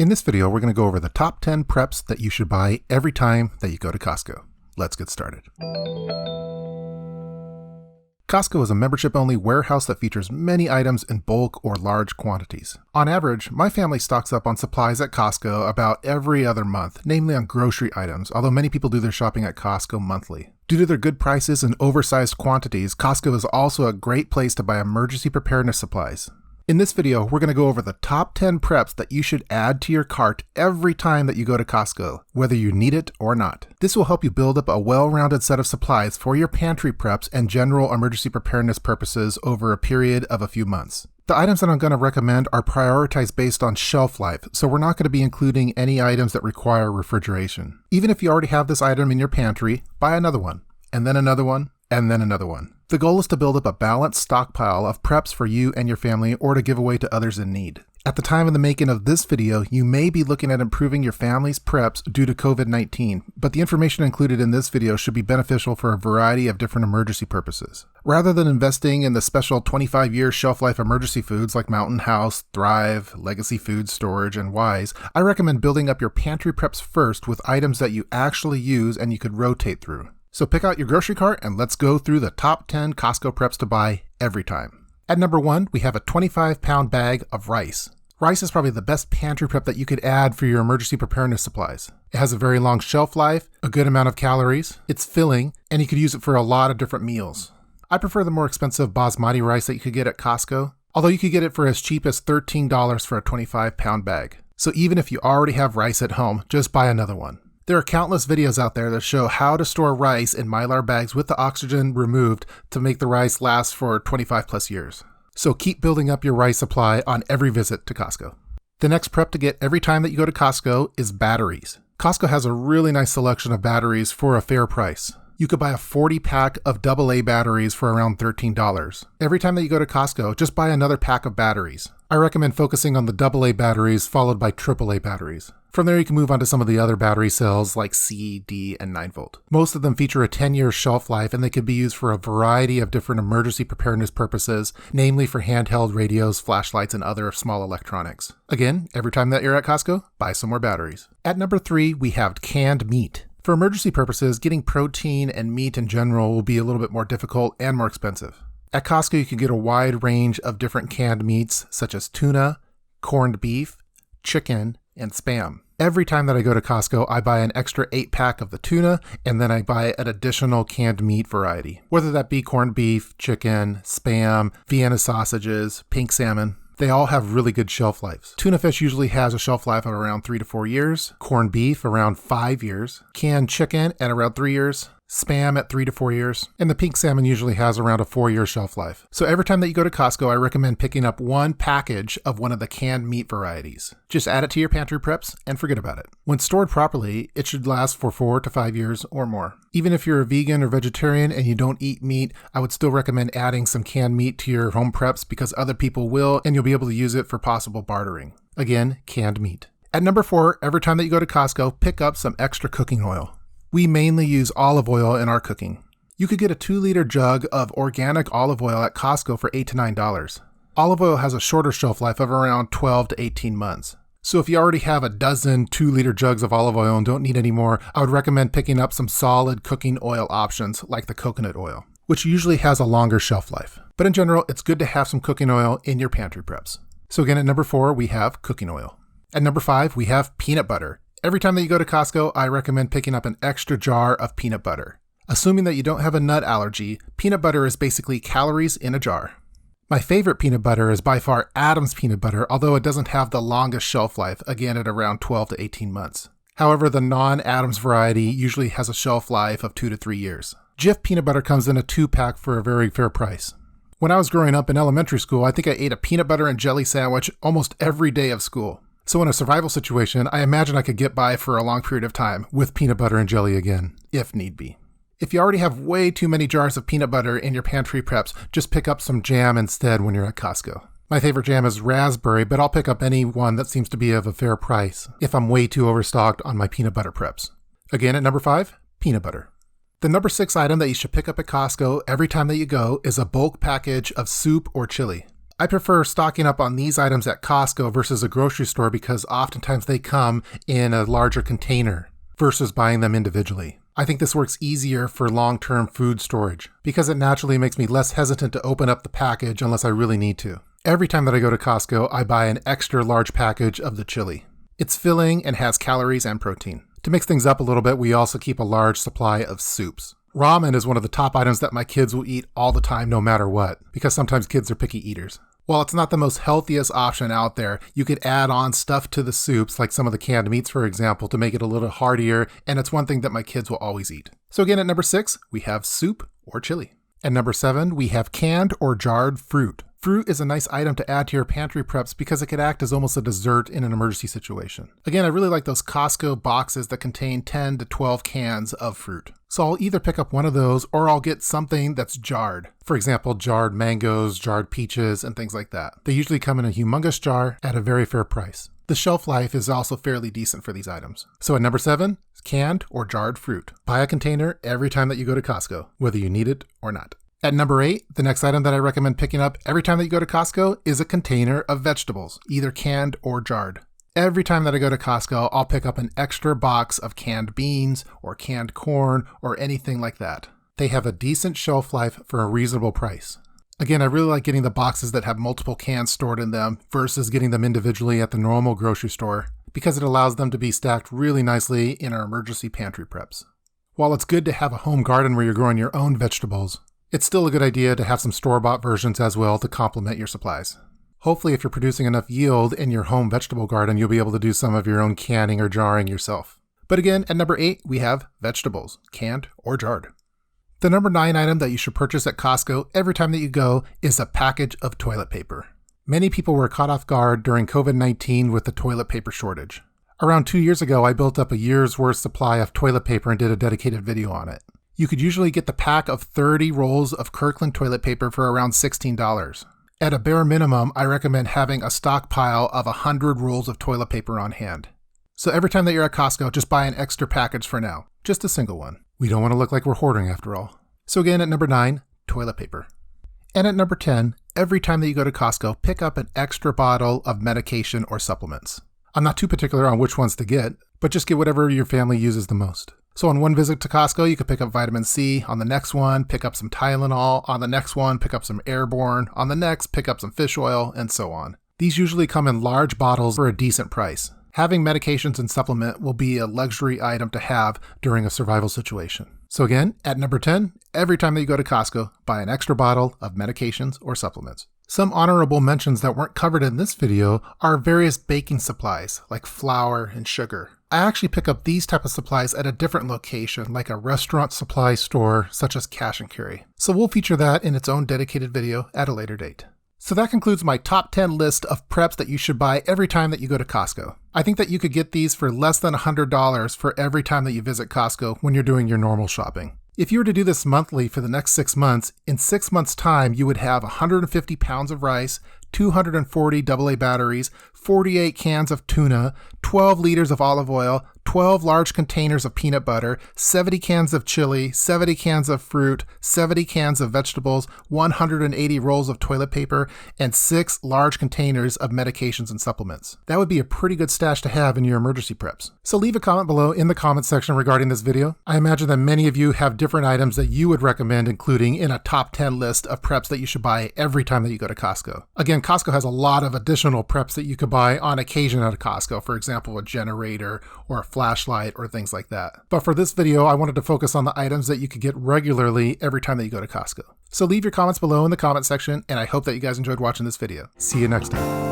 In this video, we're going to go over the top 10 preps that you should buy every time that you go to Costco. Let's get started. Costco is a membership-only warehouse that features many items in bulk or large quantities. On average, my family stocks up on supplies at Costco about every other month, namely on grocery items, although many people do their shopping at Costco monthly. Due to their good prices and oversized quantities, Costco is also a great place to buy emergency preparedness supplies. In this video, we're going to go over the top 10 preps that you should add to your cart every time that you go to Costco, whether you need it or not. This will help you build up a well-rounded set of supplies for your pantry preps and general emergency preparedness purposes over a period of a few months. The items that I'm going to recommend are prioritized based on shelf life, so we're not going to be including any items that require refrigeration. Even if you already have this item in your pantry, buy another one, and then another one, and then another one. The goal is to build up a balanced stockpile of preps for you and your family or to give away to others in need. At the time of the making of this video, you may be looking at improving your family's preps due to COVID-19, but the information included in this video should be beneficial for a variety of different emergency purposes. Rather than investing in the special 25-year shelf life emergency foods like Mountain House, Thrive, Legacy Food Storage, and Wise, I recommend building up your pantry preps first with items that you actually use and you could rotate through. So pick out your grocery cart and let's go through the top 10 Costco preps to buy every time. At number 1, we have a 25-pound bag of rice. Rice is probably the best pantry prep that you could add for your emergency preparedness supplies. It has a very long shelf life, a good amount of calories, it's filling, and you could use it for a lot of different meals. I prefer the more expensive basmati rice that you could get at Costco, although you could get it for as cheap as $13 for a 25-pound bag. So even if you already have rice at home, just buy another one. There are countless videos out there that show how to store rice in Mylar bags with the oxygen removed to make the rice last for 25 plus years. So keep building up your rice supply on every visit to Costco. The next prep to get every time that you go to Costco is batteries. Costco has a really nice selection of batteries for a fair price. You could buy a 40-pack of AA batteries for around $13. Every time that you go to Costco, just buy another pack of batteries. I recommend focusing on the AA batteries followed by AAA batteries. From there, you can move on to some of the other battery cells like C, D, and 9-volt. Most of them feature a 10-year shelf life and they can be used for a variety of different emergency preparedness purposes, namely for handheld radios, flashlights, and other small electronics. Again, every time that you're at Costco, buy some more batteries. At number 3, we have canned meat. For emergency purposes, getting protein and meat in general will be a little bit more difficult and more expensive. At Costco, you can get a wide range of different canned meats such as tuna, corned beef, chicken, and Spam. Every time that I go to Costco, I buy an extra 8-pack of the tuna, and then I buy an additional canned meat variety. Whether that be corned beef, chicken, Spam, Vienna sausages, pink salmon, they all have really good shelf lives. Tuna fish usually has a shelf life of around 3 to 4 years, corned beef around 5 years, canned chicken at around 3 years, Spam at 3 to 4 years, and the pink salmon usually has around a 4-year shelf life. So every time that you go to Costco, I recommend picking up one package of one of the canned meat varieties. Just add it to your pantry preps and forget about it. When stored properly, it should last for 4 to 5 years or more. Even if you're a vegan or vegetarian and you don't eat meat, I would still recommend adding some canned meat to your home preps because other people will and you'll be able to use it for possible bartering. Again, canned meat. At number 4, every time that you go to Costco, pick up some extra cooking oil. We mainly use olive oil in our cooking. You could get a 2-liter jug of organic olive oil at Costco for $8 to $9. Olive oil has a shorter shelf life of around 12 to 18 months. So if you already have a dozen 2-liter jugs of olive oil and don't need any more, I would recommend picking up some solid cooking oil options like the coconut oil, which usually has a longer shelf life. But in general, it's good to have some cooking oil in your pantry preps. So again, at number 4, we have cooking oil. At number 5, we have peanut butter. Every time that you go to Costco, I recommend picking up an extra jar of peanut butter. Assuming that you don't have a nut allergy, peanut butter is basically calories in a jar. My favorite peanut butter is by far Adam's peanut butter, although it doesn't have the longest shelf life, again at around 12 to 18 months. However, the non-Adams variety usually has a shelf life of 2 to 3 years. Jif peanut butter comes in a 2-pack for a very fair price. When I was growing up in elementary school, I think I ate a peanut butter and jelly sandwich almost every day of school. So in a survival situation, I imagine I could get by for a long period of time with peanut butter and jelly again, if need be. If you already have way too many jars of peanut butter in your pantry preps, just pick up some jam instead when you're at Costco. My favorite jam is raspberry, but I'll pick up any one that seems to be of a fair price if I'm way too overstocked on my peanut butter preps. Again, at number 5, peanut butter. The number 6 item that you should pick up at Costco every time that you go is a bulk package of soup or chili. I prefer stocking up on these items at Costco versus a grocery store because oftentimes they come in a larger container versus buying them individually. I think this works easier for long-term food storage because it naturally makes me less hesitant to open up the package unless I really need to. Every time that I go to Costco, I buy an extra large package of the chili. It's filling and has calories and protein. To mix things up a little bit, we also keep a large supply of soups. Ramen is one of the top items that my kids will eat all the time no matter what, because sometimes kids are picky eaters. While it's not the most healthiest option out there, you could add on stuff to the soups, like some of the canned meats, for example, to make it a little heartier, and it's one thing that my kids will always eat. So again, at number 6, we have soup or chili. At number 7, we have canned or jarred fruit. Fruit is a nice item to add to your pantry preps because it could act as almost a dessert in an emergency situation. Again, I really like those Costco boxes that contain 10 to 12 cans of fruit. So I'll either pick up one of those or I'll get something that's jarred. For example, jarred mangoes, jarred peaches, and things like that. They usually come in a humongous jar at a very fair price. The shelf life is also fairly decent for these items. So at number 7, canned or jarred fruit. Buy a container every time that you go to Costco, whether you need it or not. At number 8, the next item that I recommend picking up every time that you go to Costco is a container of vegetables, either canned or jarred. Every time that I go to Costco, I'll pick up an extra box of canned beans or canned corn or anything like that. They have a decent shelf life for a reasonable price. Again, I really like getting the boxes that have multiple cans stored in them versus getting them individually at the normal grocery store because it allows them to be stacked really nicely in our emergency pantry preps. While it's good to have a home garden where you're growing your own vegetables, it's still a good idea to have some store-bought versions as well to complement your supplies. Hopefully, if you're producing enough yield in your home vegetable garden, you'll be able to do some of your own canning or jarring yourself. But again, at number 8, we have vegetables, canned or jarred. The number 9 item that you should purchase at Costco every time that you go is a package of toilet paper. Many people were caught off guard during COVID-19 with the toilet paper shortage. Around 2 years ago, I built up a year's worth supply of toilet paper and did a dedicated video on it. You could usually get the pack of 30 rolls of Kirkland toilet paper for around $16. At a bare minimum, I recommend having a stockpile of 100 rolls of toilet paper on hand. So every time that you're at Costco, just buy an extra package for now. Just a single one. We don't want to look like we're hoarding after all. So again, at number 9, toilet paper. And at number 10, every time that you go to Costco, pick up an extra bottle of medication or supplements. I'm not too particular on which ones to get, but just get whatever your family uses the most. So on one visit to Costco, you could pick up vitamin C. On the next one, pick up some Tylenol. On the next one, pick up some Airborne. On the next, pick up some fish oil, and so on. These usually come in large bottles for a decent price. Having medications and supplement will be a luxury item to have during a survival situation. So again, at number 10, every time that you go to Costco, buy an extra bottle of medications or supplements. Some honorable mentions that weren't covered in this video are various baking supplies like flour and sugar. I actually pick up these type of supplies at a different location, like a restaurant supply store such as Cash and Carry. So we'll feature that in its own dedicated video at a later date. So that concludes my top 10 list of preps that you should buy every time that you go to Costco. I think that you could get these for less than $100 for every time that you visit Costco when you're doing your normal shopping. If you were to do this monthly for the next 6 months, in 6 months' time, you would have 150 pounds of rice, 240 AA batteries, 48 cans of tuna, 12 liters of olive oil, 12 large containers of peanut butter, 70 cans of chili, 70 cans of fruit, 70 cans of vegetables, 180 rolls of toilet paper, and 6 large containers of medications and supplements. That would be a pretty good stash to have in your emergency preps. So leave a comment below in the comments section regarding this video. I imagine that many of you have different items that you would recommend including in a top 10 list of preps that you should buy every time that you go to Costco. Again, Costco has a lot of additional preps that you could buy on occasion at Costco, for example, a generator or a flashlight or things like that. But for this video, I wanted to focus on the items that you could get regularly every time that you go to Costco. So leave your comments below in the comment section, and I hope that you guys enjoyed watching this video. See you next time.